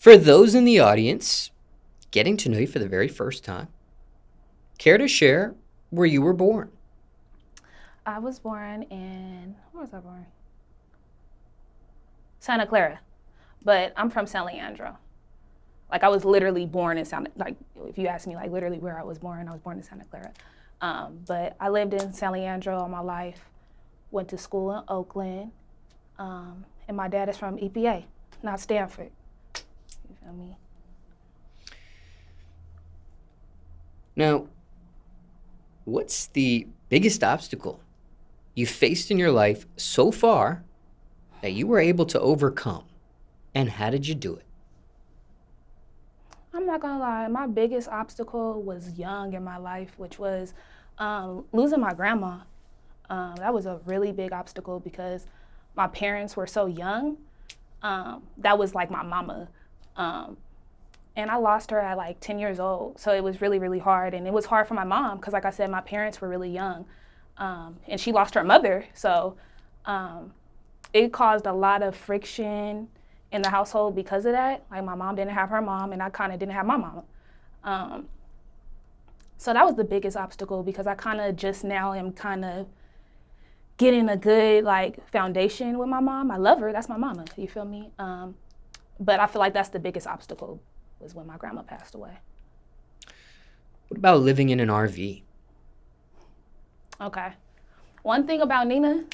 For those in the audience getting to know you for the very first time, care to share where you were born? I was born in, where was I born? Santa Clara, but I'm from San Leandro. Like I was literally born in Santa, like if you ask me like literally where I was born in Santa Clara. But I lived in San Leandro all my life, went to school in Oakland, and my dad is from EPA, not Stanford. You feel me? Now, what's the biggest obstacle you faced in your life so far that you were able to overcome, and how did you do it? I'm not gonna lie, my biggest obstacle was young in my life, which was losing my grandma. That was a really big obstacle because my parents were so young. That was like my mama. And I lost her at like 10 years old. So it was really, really hard. And it was hard for my mom because like I said, my parents were really young. And she lost her mother. So it caused a lot of friction in the household because of that. Like my mom didn't have her mom and I kind of didn't have my mama. So that was the biggest obstacle because I kind of just now am kind of getting a good like foundation with my mom. I love her, that's my mama, you feel me? But I feel like that's the biggest obstacle was when my grandma passed away. What about living in an RV? Okay. One thing about Nina,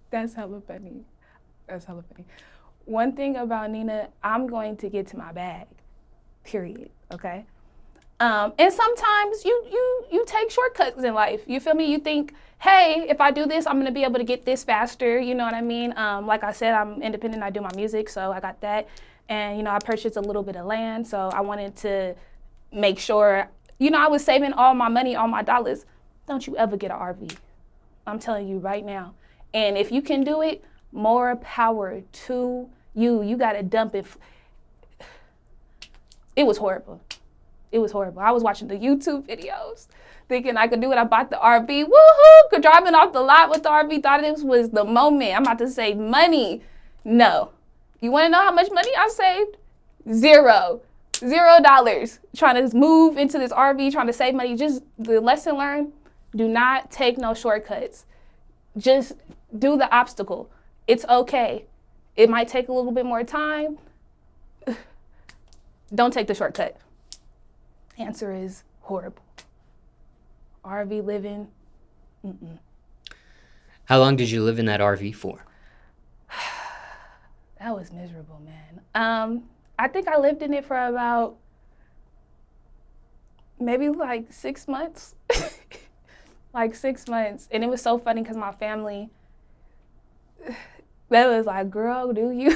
that's hella funny. That's hella funny. One thing about Nina, I'm going to get to my bag, period, okay? And sometimes you take shortcuts in life. You feel me? You think, hey, if I do this, I'm gonna be able to get this faster. You know what I mean? Like I said, I'm independent. I do my music, so I got that. And, you know, I purchased a little bit of land, so I wanted to make sure, you know, I was saving all my money, all my dollars. Don't you ever get an RV. I'm telling you right now. And if you can do it, more power to you. You gotta dump it. It was horrible. It was horrible. I was watching the YouTube videos thinking I could do it. I bought the RV. Woohoo! Driving off the lot with the RV. Thought this was the moment. I'm about to save money. No. You want to know how much money I saved? $0. Trying to move into this RV, trying to save money. Just the lesson learned, do not take no shortcuts. Just do the obstacle. It's okay. It might take a little bit more time. Don't take the shortcut. Answer is horrible. RV living, How long did you live in that RV for? That was miserable, man. I think I lived in it for about maybe like 6 months. Like 6 months. And it was so funny because my family, that was like, girl, do you?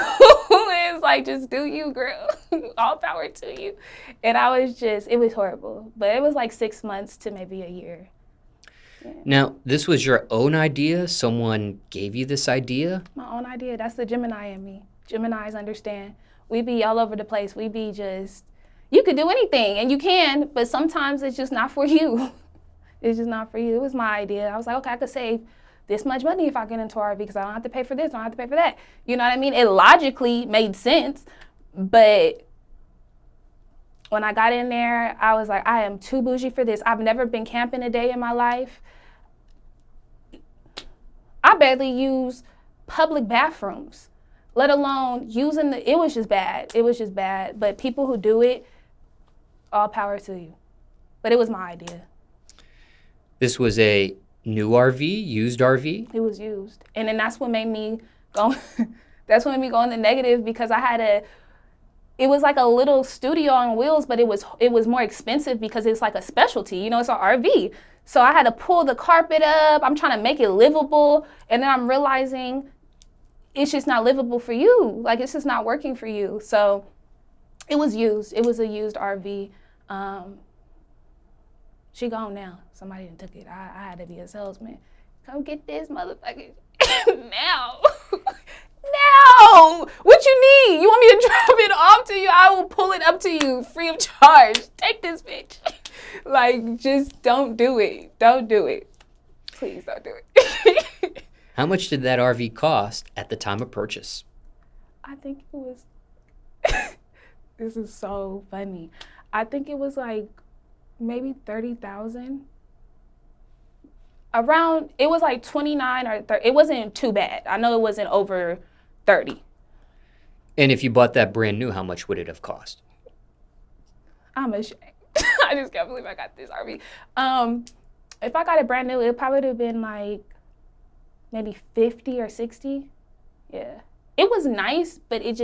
It's like, just do you, girl. All power to you. And I was just, it was horrible. But it was like 6 months to maybe a year. Yeah. Now, this was your own idea? Someone gave you this idea? My own idea. That's the Gemini in me. Geminis understand. We be all over the place. We be just, you could do anything, and you can, but sometimes it's just not for you. It's just not for you. It was my idea. I was like, okay, I could save this much money if I get into RV because I don't have to pay for this, I don't have to pay for that. You know what I mean? It logically made sense, but when I got in there, I was like, I am too bougie for this. I've never been camping a day in my life. I barely use public bathrooms, let alone using it was just bad. It was just bad. But people who do it, all power to you. But it was my idea. This was a new RV, used RV? It was used. And then that's what made me go, that's what made me go in the negative because it was like a little studio on wheels, but it was more expensive because it's like a specialty, you know, it's an RV. So I had to pull the carpet up. I'm trying to make it livable. And then I'm realizing it's just not livable for you. Like it's just not working for you. So it was used. It was a used RV. She gone now. Somebody done took it. I had to be a salesman. Come get this motherfucker now. Now. What you need? You want me to drop it off to you? I will pull it up to you free of charge. Take this bitch. Like, just don't do it. Don't do it. Please don't do it. How much did that RV cost at the time of purchase? I think it was, this is so funny. I think it was like maybe 30,000. Around, it was like 29 or 30. It wasn't too bad. I know it wasn't over 30. And if you bought that brand new, how much would it have cost? I'm ashamed. I just can't believe I got this RV. If I got it brand new, it probably would have been like maybe 50 or 60. Yeah. It was nice, but it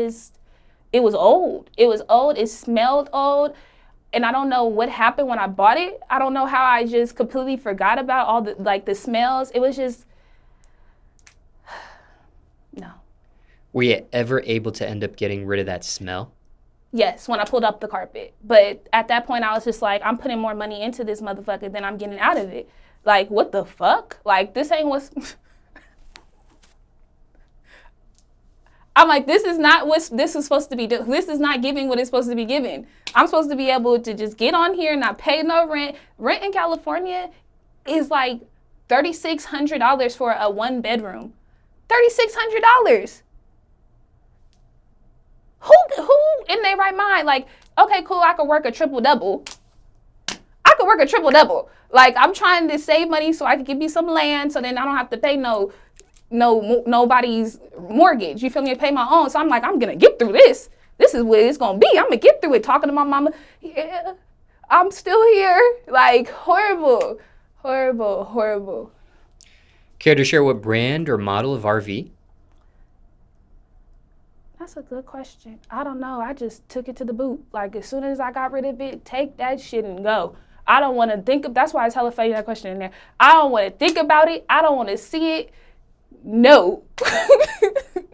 was old. It was old. It smelled old. And I don't know what happened when I bought it. I don't know how I just completely forgot about all the smells. It was just, no. Were you ever able to end up getting rid of that smell? Yes, when I pulled up the carpet. But at that point, I was just like, I'm putting more money into this motherfucker than I'm getting out of it. Like, what the fuck? Like, this ain't what's... I'm like, this is not what this is supposed to be doing. This is not giving what it's supposed to be giving. I'm supposed to be able to just get on here and not pay no rent. Rent in California is like $3,600 for a 1-bedroom. $3,600. Who in their right mind? Like, okay, cool, I could work a triple-double. Like, I'm trying to save money so I can give me some land so then I don't have to pay nobody's mortgage. You feel me? I pay my own. So I'm like, I'm gonna get through this. This is what it's gonna be. I'm gonna get through it. Talking to my mama. Yeah, I'm still here. Like, horrible. Care to share what brand or model of RV? That's a good question. I don't know. I just took it to the boot. Like, as soon as I got rid of it, take that shit and go. I don't want to think of, that's why it's hella funny that question in there. I don't want to think about it. I don't want to see it. No.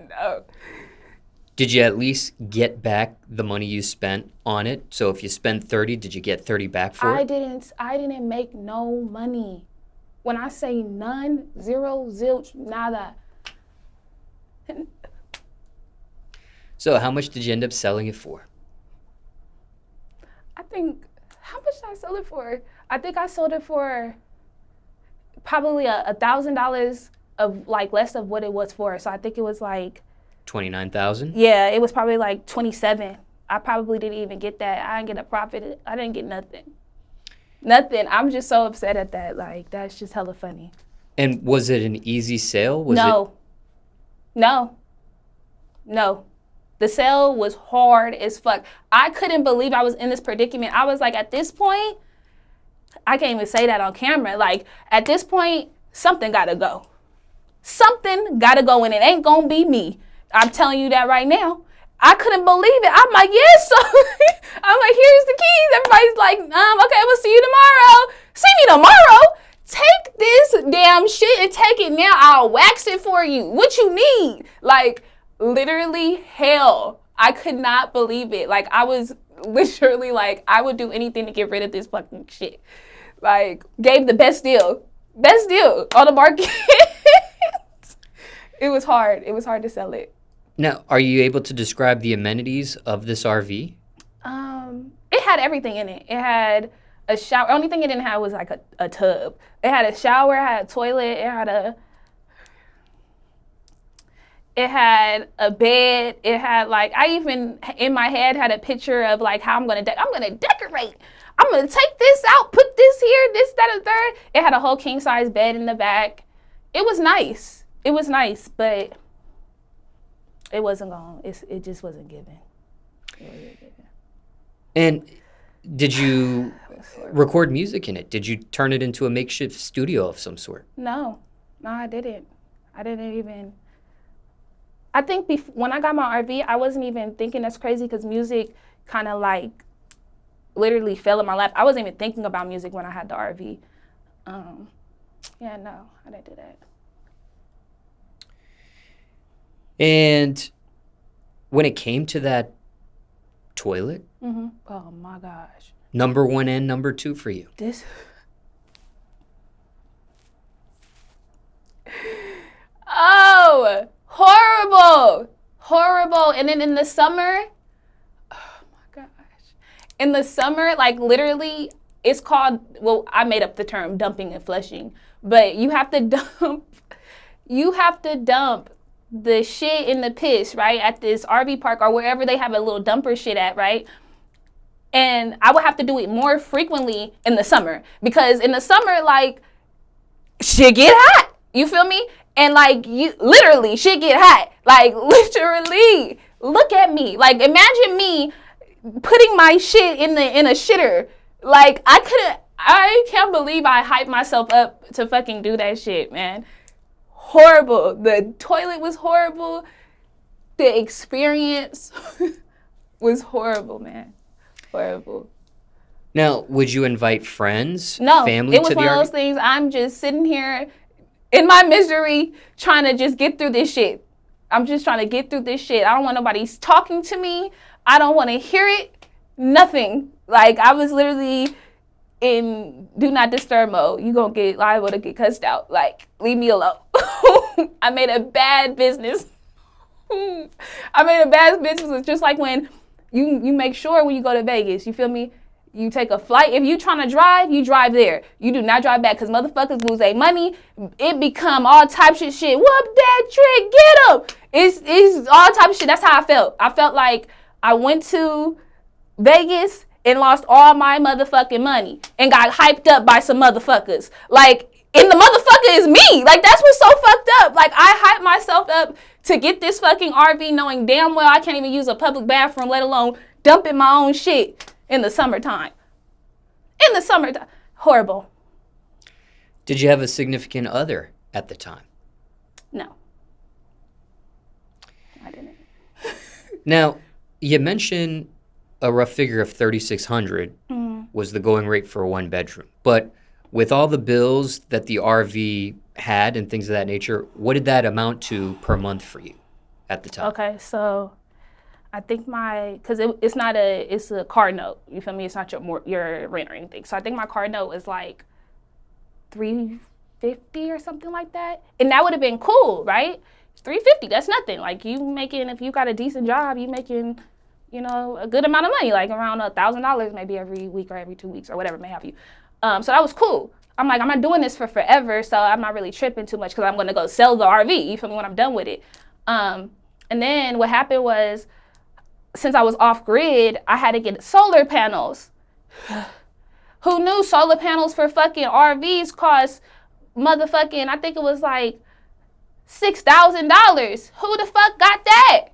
No. Did you at least get back the money you spent on it? So if you spend 30, did you get 30 back for it? I didn't make no money. When I say none, zero, zilch, nada. So how much did you end up selling it for? I think, how much did I sell it for? I think I sold it for probably $1,000 of like less of what it was for. So I think it was like 29,000? Yeah, it was probably like 27. I probably didn't even get that. I didn't get a profit. I didn't get nothing. Nothing. I'm just so upset at that. Like, that's just hella funny. And was it an easy sale? No. The sale was hard as fuck. I couldn't believe I was in this predicament. I was like, at this point, I can't even say that on camera. Like, at this point, something gotta go. Something gotta go, and it ain't gonna be me. I'm telling you that right now. I couldn't believe it. I'm like, yes. So I'm like, here's the keys. Everybody's like, okay, we'll see you tomorrow. See me tomorrow? Take this damn shit and take it now. I'll wax it for you. What you need? Like, literally hell. I could not believe it. Like, I was literally like, I would do anything to get rid of this fucking shit. Like, gave the best deal on the market. It was hard. It was hard to sell it. Now, are you able to describe the amenities of this RV? It had everything in it. It had a shower. Only thing it didn't have was like a tub. It had a shower, it had a toilet, it had a bed. It had like, I even in my head had a picture of like how I'm gonna decorate. I'm gonna take this out, put this here, this, that, and third. It had a whole king size bed in the back. It was nice. But it wasn't gone. It just wasn't given. It wasn't given. And did you record music in it? Did you turn it into a makeshift studio of some sort? No, I didn't. I think when I got my RV, I wasn't even thinking that's crazy because music kind of like literally fell in my lap. I wasn't even thinking about music when I had the RV. Yeah, no, I didn't do that. And when it came to that toilet, oh my gosh. number 1 and number 2 for you. Oh, horrible. And then in the summer, oh my gosh. In the summer, like literally, it's called, well, I made up the term dumping and flushing, but you have to dump the shit and the piss, right, at this RV park or wherever they have a little dumper shit at, right? And I would have to do it more frequently in the summer because in the summer, like, shit get hot. You feel me? And like, you literally shit get hot. Like, literally, look at me. Like, imagine me putting my shit in a shitter. Like, I can't believe I hyped myself up to fucking do that shit, man. Horrible. The toilet was horrible. The experience was horrible, man. Horrible. Now, would you invite friends, No, family it was to the one of those RV? things. I'm just sitting here in my misery trying to just get through this shit. I'm just trying to get through this shit. I don't want nobody talking to me. I don't want to hear it. Nothing. Like, I was literally in do not disturb mode. You gonna get liable to get cussed out. Like, leave me alone. I made a bad business. I made a bad business. It's just like when you make sure when you go to Vegas, you feel me? You take a flight. If you trying to drive, you drive there. You do not drive back because motherfuckers lose their money. It become all types of shit. Whoop that trick, get them. It's all types of shit. That's how I felt. I felt like I went to Vegas and lost all my motherfucking money and got hyped up by some motherfuckers. Like, and the motherfucker is me. Like, that's what's so fucked up. Like, I hyped myself up to get this fucking RV knowing damn well I can't even use a public bathroom, let alone dumping my own shit in the summertime. In the summertime. Horrible. Did you have a significant other at the time? No. I didn't. Now, you mentioned a rough figure of $3,600 was the going rate for a one bedroom. But with all the bills that the RV had and things of that nature, what did that amount to per month for you at the time? Okay, so I think because it's a car note. You feel me? It's not your rent or anything. So I think my car note was like $350 or something like that. And that would have been cool, right? $350, that's nothing. Like, you making, if you got a decent job, you making, a good amount of money, like around $1,000 maybe every week or every 2 weeks or whatever may have you. So that was cool. I'm like, I'm not doing this for forever, so I'm not really tripping too much because I'm going to go sell the RV, you feel me, when I'm done with it. And then what happened was, since I was off grid, I had to get solar panels. Who knew solar panels for fucking RVs cost motherfucking, I think it was like $6,000. Who the fuck got that?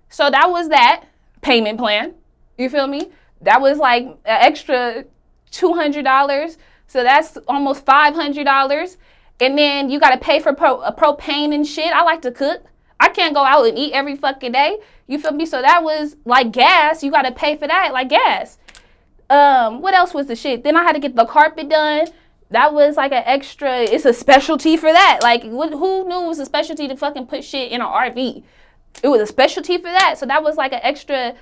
So that was that payment plan. You feel me? That was like an extra $200. So that's almost $500. And then you got to pay for propane and shit. I like to cook. I can't go out and eat every fucking day. You feel me? So that was like gas. You got to pay for that, like gas. What else was the shit? Then I had to get the carpet done. That was like an extra, it's a specialty for that. Like, who knew it was a specialty to fucking put shit in an RV? It was a specialty for that. So that was like an extra,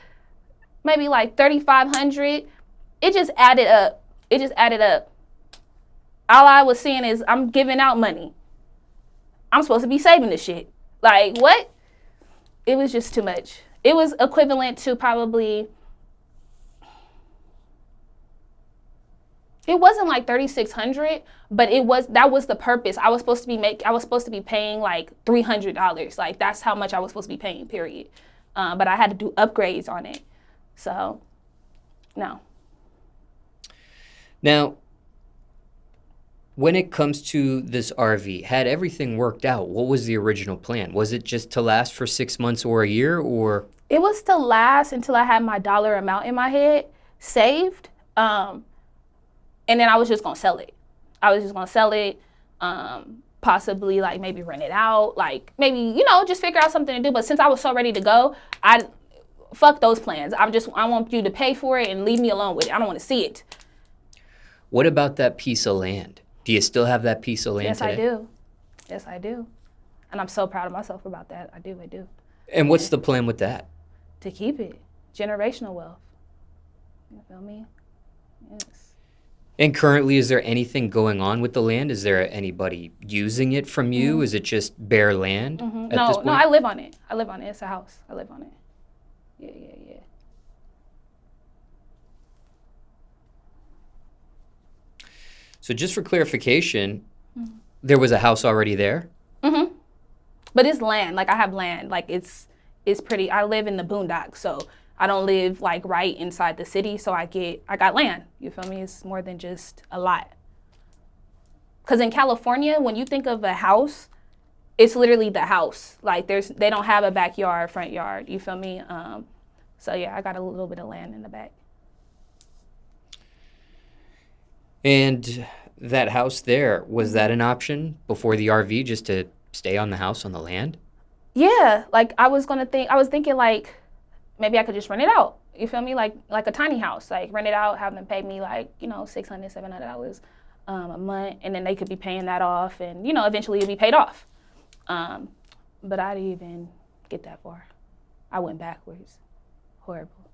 maybe like $3,500. It just added up. All I was seeing is I'm giving out money. I'm supposed to be saving this shit. Like, what? It was just too much. It was equivalent to probably, it wasn't like $3,600, but that was the purpose. I was supposed to be paying like $300. Like, that's how much I was supposed to be paying, period. But I had to do upgrades on it. So, no. Now, when it comes to this RV, had everything worked out? What was the original plan? Was it just to last for 6 months or a year, or? It was to last until I had my dollar amount in my head saved. And then I was just going to sell it. Possibly like maybe rent it out, like maybe, just figure out something to do. But since I was so ready to go, fuck those plans. I want you to pay for it and leave me alone with it. I don't want to see it. What about that piece of land? Do you still have that piece of land today? Yes, I do. And I'm so proud of myself about that. I do. And what's the plan with that? To keep it. Generational wealth. You feel me? Yes. And currently, is there anything going on with the land? Is there anybody using it from you? Mm-hmm. Is it just bare land at this point? No, I live on it. It's a house. I live on it. Yeah. So just for clarification, there was a house already there? Mm-hmm. But it's land. Like I have land. Like it's pretty. I live in the boondocks, so I don't live like right inside the city. So I got land. You feel me? It's more than just a lot. Cause in California, when you think of a house, it's literally the house. Like they don't have a backyard, front yard. You feel me? So yeah, I got a little bit of land in the back. And that house there, was that an option before the RV, just to stay on the house on the land? Yeah, like I was thinking like maybe I could just rent it out. You feel me? Like a tiny house, like rent it out, have them pay me like, $600, $700 a month, and then they could be paying that off, and eventually it'll be paid off. But I didn't even get that far. I went backwards. Horrible.